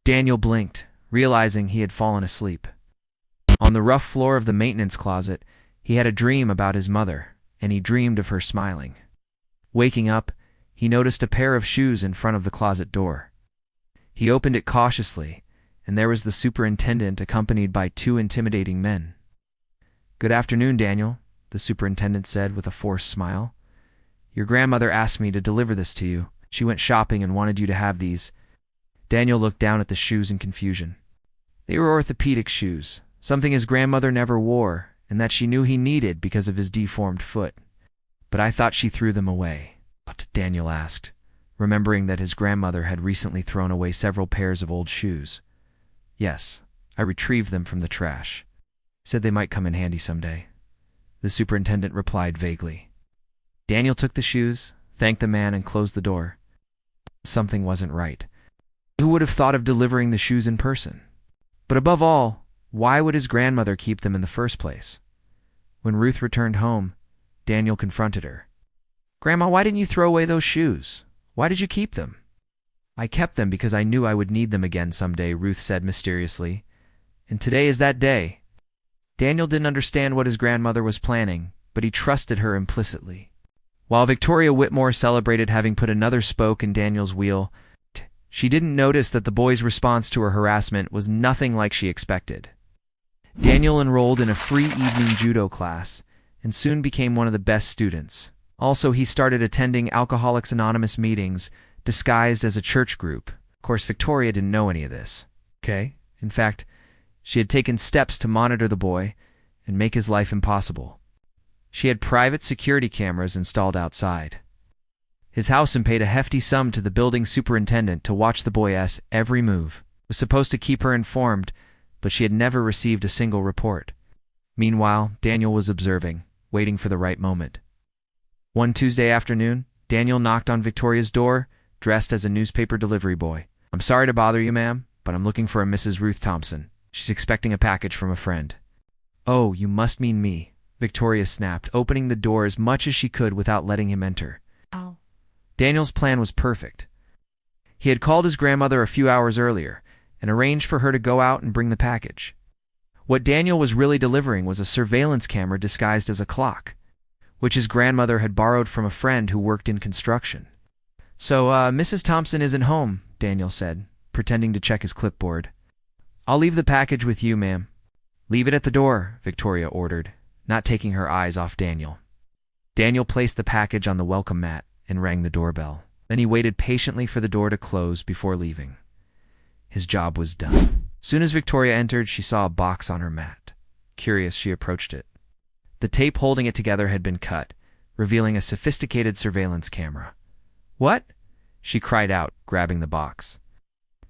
Daniel blinked, realizing he had fallen asleep. On the rough floor of the maintenance closet, he had a dream about his mother, and he dreamed of her smiling. Waking up, he noticed a pair of shoes in front of the closet door. He opened it cautiously, and there was the superintendent accompanied by two intimidating men. "Good afternoon, Daniel," the superintendent said with a forced smile. "Your grandmother asked me to deliver this to you. She went shopping and wanted you to have these." Daniel looked down at the shoes in confusion. They were orthopedic shoes, something his grandmother never wore, and that she knew he needed because of his deformed foot. "But I thought she threw them away," Daniel asked, remembering that his grandmother had recently thrown away several pairs of old shoes. "Yes, I retrieved them from the trash. Said they might come in handy someday," the superintendent replied vaguely. Daniel took the shoes, thanked the man, and closed the door. Something wasn't right. Who would have thought of delivering the shoes in person? But above all, why would his grandmother keep them in the first place? When Ruth returned home, Daniel confronted her. "Grandma, why didn't you throw away those shoes? Why did you keep them?" "I kept them because I knew I would need them again someday," Ruth said mysteriously. "And today is that day." Daniel didn't understand what his grandmother was planning, but he trusted her implicitly. While Victoria Whitmore celebrated having put another spoke in Daniel's wheel, she didn't notice that the boy's response to her harassment was nothing like she expected. Daniel enrolled in a free evening judo class and soon became one of the best students. Also, he started attending Alcoholics Anonymous meetings disguised as a church group. Of course, Victoria didn't know any of this. In fact, she had taken steps to monitor the boy and make his life impossible. She had private security cameras installed outside his house and paid a hefty sum to the building superintendent to watch the boy's every move. It was supposed to keep her informed, but she had never received a single report. Meanwhile, Daniel was observing, waiting for the right moment. One Tuesday afternoon, Daniel knocked on Victoria's door, dressed as a newspaper delivery boy. "I'm sorry to bother you, ma'am, but I'm looking for a Mrs. Ruth Thompson. She's expecting a package from a friend." "Oh, you must mean me," Victoria snapped, opening the door as much as she could without letting him enter. "Oh." Daniel's plan was perfect. He had called his grandmother a few hours earlier and arranged for her to go out and bring the package. What Daniel was really delivering was a surveillance camera disguised as a clock, which his grandmother had borrowed from a friend who worked in construction. "So, Mrs. Thompson isn't home," Daniel said, pretending to check his clipboard. "I'll leave the package with you, ma'am." "Leave it at the door," Victoria ordered, not taking her eyes off Daniel. Daniel placed the package on the welcome mat and rang the doorbell. Then he waited patiently for the door to close before leaving. His job was done. As soon as Victoria entered, she saw a box on her mat. Curious, she approached it. The tape holding it together had been cut, revealing a sophisticated surveillance camera. "What?" she cried out, grabbing the box.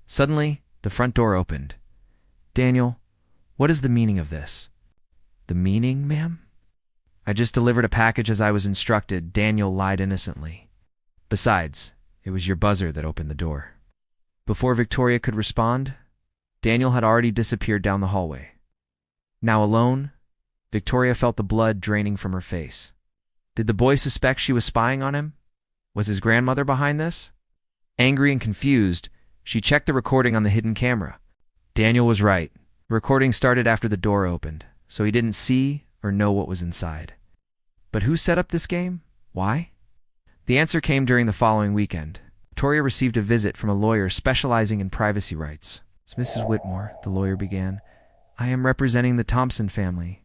Suddenly, the front door opened. "Daniel, what is the meaning of this?" "The meaning, ma'am?" "I just delivered a package as I was instructed," Daniel lied innocently. "Besides, it was your buzzer that opened the door." Before Victoria could respond, Daniel had already disappeared down the hallway. Now alone, Victoria felt the blood draining from her face. Did the boy suspect she was spying on him? Was his grandmother behind this? Angry and confused, she checked the recording on the hidden camera. Daniel was right. The recording started after the door opened, so he didn't see or know what was inside. But who set up this game? Why? The answer came during the following weekend. Victoria received a visit from a lawyer specializing in privacy rights. "It's Mrs. Whitmore," the lawyer began. "I am representing the Thompson family.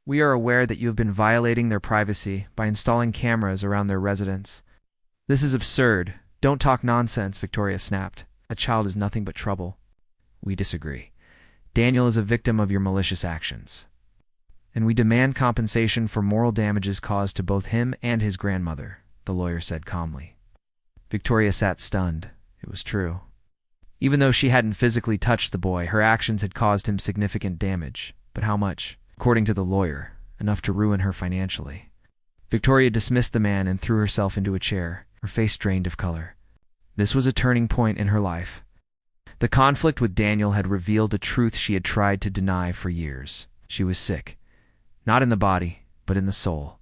We are aware that you have been violating their privacy by installing cameras around their residence." "This is absurd. Don't talk nonsense," Victoria snapped. "A child is nothing but trouble." "We disagree. Daniel is a victim of your malicious actions, and we demand compensation for moral damages caused to both him and his grandmother," the lawyer said calmly. Victoria sat stunned. It was true. Even though she hadn't physically touched the boy, her actions had caused him significant damage. But how much? According to the lawyer, enough to ruin her financially. Victoria dismissed the man and threw herself into a chair, her face drained of color. This was a turning point in her life. The conflict with Daniel had revealed a truth she had tried to deny for years. She was sick. Not in the body, but in the soul.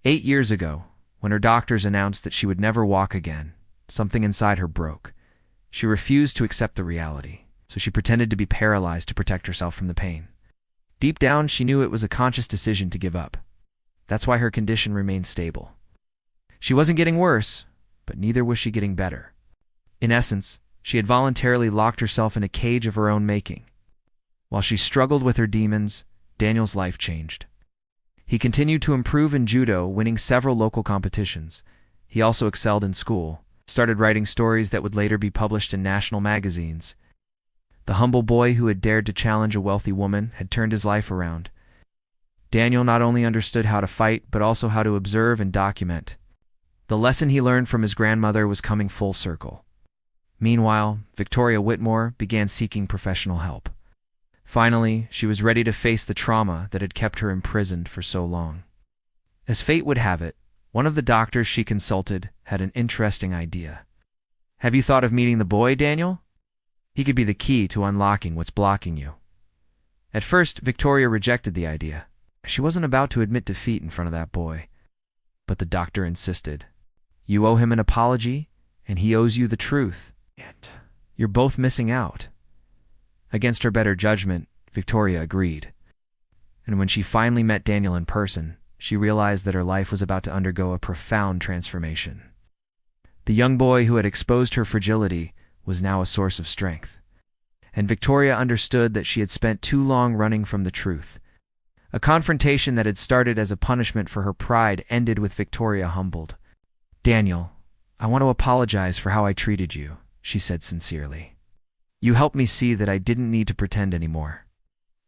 8 years ago, when her doctors announced that she would never walk again, something inside her broke. She refused to accept the reality, so she pretended to be paralyzed to protect herself from the pain. Deep down, she knew it was a conscious decision to give up. That's why her condition remained stable. She wasn't getting worse, but neither was she getting better. In essence, she had voluntarily locked herself in a cage of her own making. While she struggled with her demons, Daniel's life changed. He continued to improve in judo, winning several local competitions. He also excelled in school, started writing stories that would later be published in national magazines. The humble boy who had dared to challenge a wealthy woman had turned his life around. Daniel not only understood how to fight, but also how to observe and document. The lesson he learned from his grandmother was coming full circle. Meanwhile, Victoria Whitmore began seeking professional help. Finally, she was ready to face the trauma that had kept her imprisoned for so long. As fate would have it, one of the doctors she consulted had an interesting idea. "Have you thought of meeting the boy, Daniel? He could be the key to unlocking what's blocking you." At first, Victoria rejected the idea. She wasn't about to admit defeat in front of that boy. But the doctor insisted. "You owe him an apology, and he owes you the truth. You're both missing out." Against her better judgment, Victoria agreed. And when she finally met Daniel in person, she realized that her life was about to undergo a profound transformation. The young boy who had exposed her fragility was now a source of strength. And Victoria understood that she had spent too long running from the truth. A confrontation that had started as a punishment for her pride ended with Victoria humbled. "Daniel, I want to apologize for how I treated you," she said sincerely. "You helped me see that I didn't need to pretend anymore."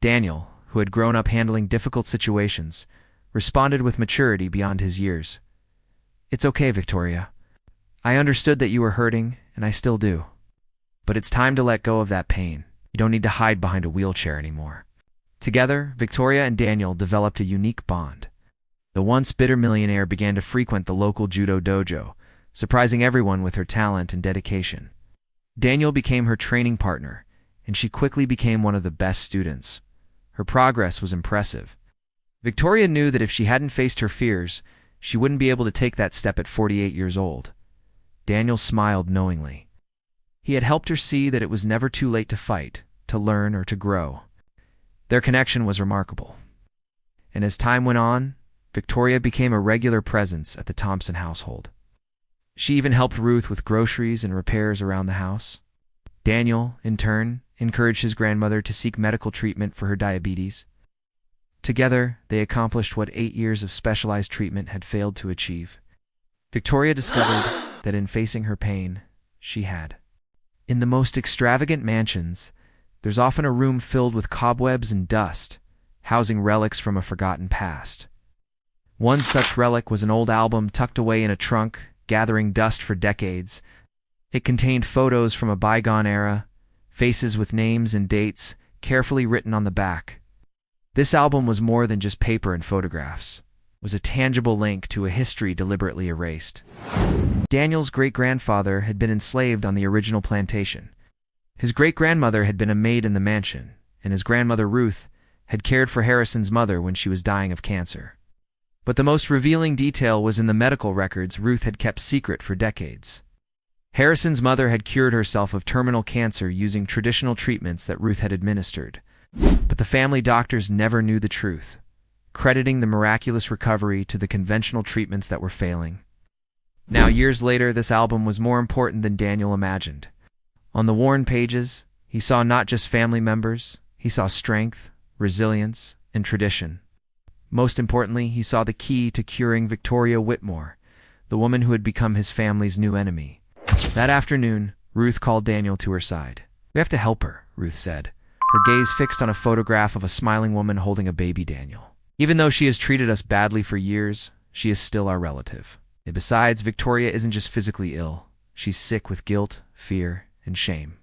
Daniel, who had grown up handling difficult situations, responded with maturity beyond his years. "It's okay, Victoria. I understood that you were hurting, and I still do. But it's time to let go of that pain. You don't need to hide behind a wheelchair anymore." Together, Victoria and Daniel developed a unique bond. The once bitter millionaire began to frequent the local judo dojo, surprising everyone with her talent and dedication. Daniel became her training partner, and she quickly became one of the best students. Her progress was impressive. Victoria knew that if she hadn't faced her fears, she wouldn't be able to take that step at 48 years old. Daniel smiled knowingly. He had helped her see that it was never too late to fight, to learn, or to grow. Their connection was remarkable. And as time went on, Victoria became a regular presence at the Thompson household. She even helped Ruth with groceries and repairs around the house. Daniel, in turn, encouraged his grandmother to seek medical treatment for her diabetes. Together, they accomplished what 8 years of specialized treatment had failed to achieve. Victoria discovered that in facing her pain, she had. In the most extravagant mansions, there's often a room filled with cobwebs and dust, housing relics from a forgotten past. One such relic was an old album tucked away in a trunk, gathering dust for decades. It contained photos from a bygone era, faces with names and dates carefully written on the back. This album was more than just paper and photographs. It was a tangible link to a history deliberately erased. Daniel's great-grandfather had been enslaved on the original plantation. His great-grandmother had been a maid in the mansion, and his grandmother Ruth had cared for Harrison's mother when she was dying of cancer. But the most revealing detail was in the medical records Ruth had kept secret for decades. Harrison's mother had cured herself of terminal cancer using traditional treatments that Ruth had administered. But the family doctors never knew the truth, crediting the miraculous recovery to the conventional treatments that were failing. Now, years later, this album was more important than Daniel imagined. On the worn pages, he saw not just family members, he saw strength, resilience, and tradition. Most importantly, he saw the key to curing Victoria Whitmore, the woman who had become his family's new enemy. That afternoon, Ruth called Daniel to her side. "We have to help her," Ruth said, her gaze fixed on a photograph of a smiling woman holding a baby Daniel. "Even though she has treated us badly for years, she is still our relative. And besides, Victoria isn't just physically ill. She's sick with guilt, fear, and shame.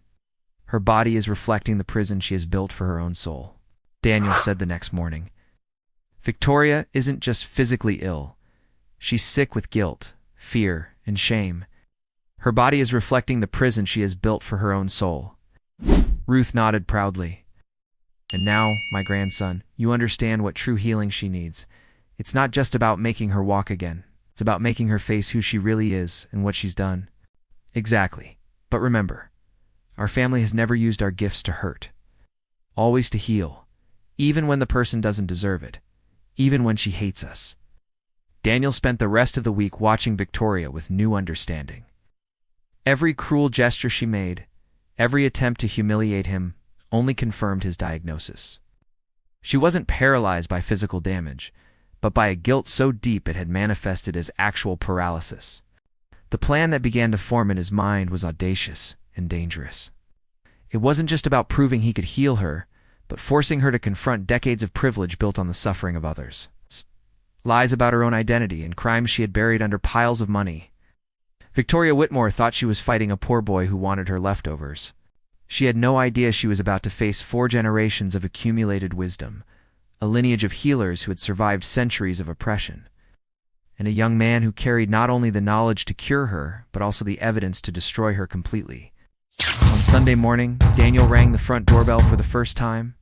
Her body is reflecting the prison she has built for her own soul." Daniel said the next morning. "Victoria isn't just physically ill. She's sick with guilt, fear, and shame. Her body is reflecting the prison she has built for her own soul." Ruth nodded proudly. "And now, my grandson, you understand what true healing she needs. It's not just about making her walk again. It's about making her face who she really is and what she's done." "Exactly. But remember, Our family has never used our gifts to hurt. Always to heal, even when the person doesn't deserve it, even when she hates us. Daniel spent the rest of the week watching Victoria with new understanding. Every cruel gesture she made, every attempt to humiliate him, only confirmed his diagnosis. She wasn't paralyzed by physical damage, but by a guilt so deep it had manifested as actual paralysis. The plan that began to form in his mind was audacious and dangerous. It wasn't just about proving he could heal her, but forcing her to confront decades of privilege built on the suffering of others. Lies about her own identity and crimes she had buried under piles of money. Victoria Whitmore thought she was fighting a poor boy who wanted her leftovers. She had no idea she was about to face 4 generations of accumulated wisdom, a lineage of healers who had survived centuries of oppression, and a young man who carried not only the knowledge to cure her, but also the evidence to destroy her completely. On Sunday morning, Daniel rang the front doorbell for the first time,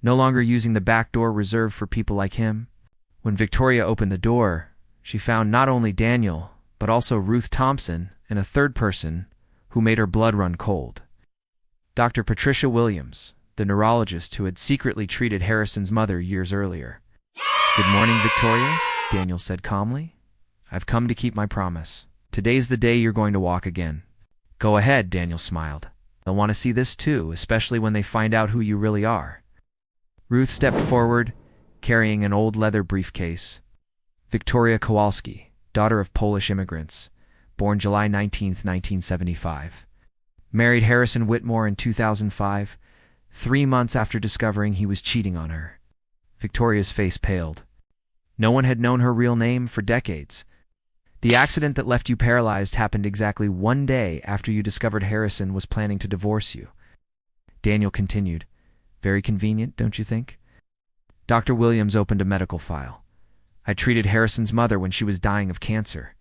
no longer using the back door reserved for people like him. When Victoria opened the door, she found not only Daniel, but also Ruth Thompson and a third person who made her blood run cold. Dr. Patricia Williams, the neurologist who had secretly treated Harrison's mother years earlier. "Good morning, Victoria," Daniel said calmly. "I've come to keep my promise. Today's the day you're going to walk again." "Go ahead," Daniel smiled. "They'll want to see this too, especially when they find out who you really are." Ruth stepped forward, carrying an old leather briefcase. Victoria Kowalski, daughter of Polish immigrants, born July 19, 1975. Married Harrison Whitmore in 2005, 3 months after discovering he was cheating on her. Victoria's face paled. No one had known her real name for decades. "The accident that left you paralyzed happened exactly 1 day after you discovered Harrison was planning to divorce you." Daniel continued. "Very convenient, don't you think?" Dr. Williams opened a medical file. "I treated Harrison's mother when she was dying of cancer.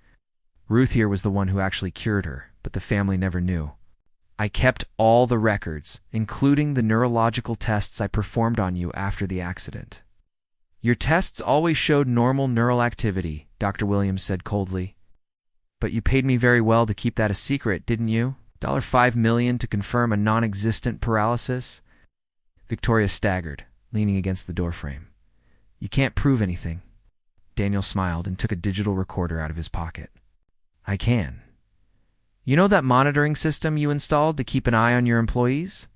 Ruth here was the one who actually cured her, but the family never knew. I kept all the records, including the neurological tests I performed on you after the accident." "Your tests always showed normal neural activity," Dr. Williams said coldly. "But you paid me very well to keep that a secret, didn't you? $5 million to confirm a non-existent paralysis?" Victoria staggered, leaning against the doorframe. "You can't prove anything." Daniel smiled and took a digital recorder out of his pocket. "I can. You know that monitoring system you installed to keep an eye on your employees?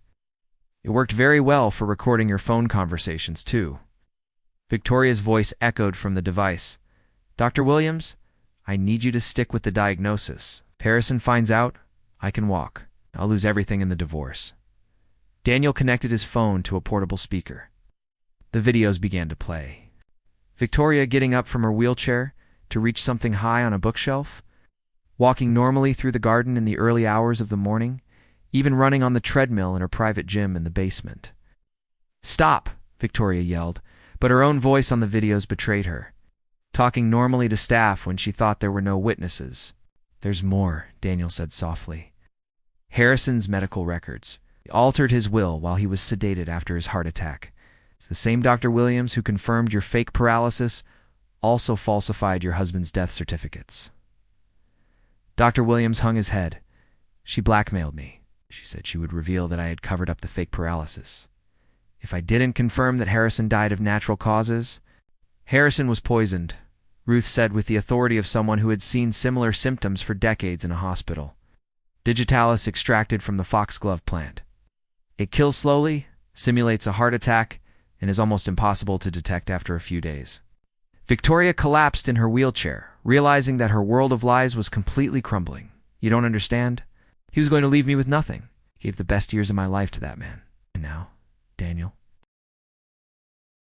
It worked very well for recording your phone conversations, too." Victoria's voice echoed from the device. "Dr. Williams, I need you to stick with the diagnosis. If Harrison finds out, I can walk. I'll lose everything in the divorce." Daniel connected his phone to a portable speaker. The videos began to play. Victoria getting up from her wheelchair to reach something high on a bookshelf, walking normally through the garden in the early hours of the morning, even running on the treadmill in her private gym in the basement. "Stop!" Victoria yelled, but her own voice on the videos betrayed her, talking normally to staff when she thought there were no witnesses. "There's more," Daniel said softly. "Harrison's medical records. He altered his will while he was sedated after his heart attack. It's the same Dr. Williams who confirmed your fake paralysis also falsified your husband's death certificates." Dr. Williams hung his head. "She blackmailed me. She said she would reveal that I had covered up the fake paralysis. If I didn't confirm that Harrison died of natural causes..." "Harrison was poisoned," Ruth said with the authority of someone who had seen similar symptoms for decades in a hospital. "Digitalis extracted from the foxglove plant. It kills slowly, simulates a heart attack, and is almost impossible to detect after a few days." Victoria collapsed in her wheelchair, realizing that her world of lies was completely crumbling. "You don't understand? He was going to leave me with nothing. Gave the best years of my life to that man. And now, Daniel,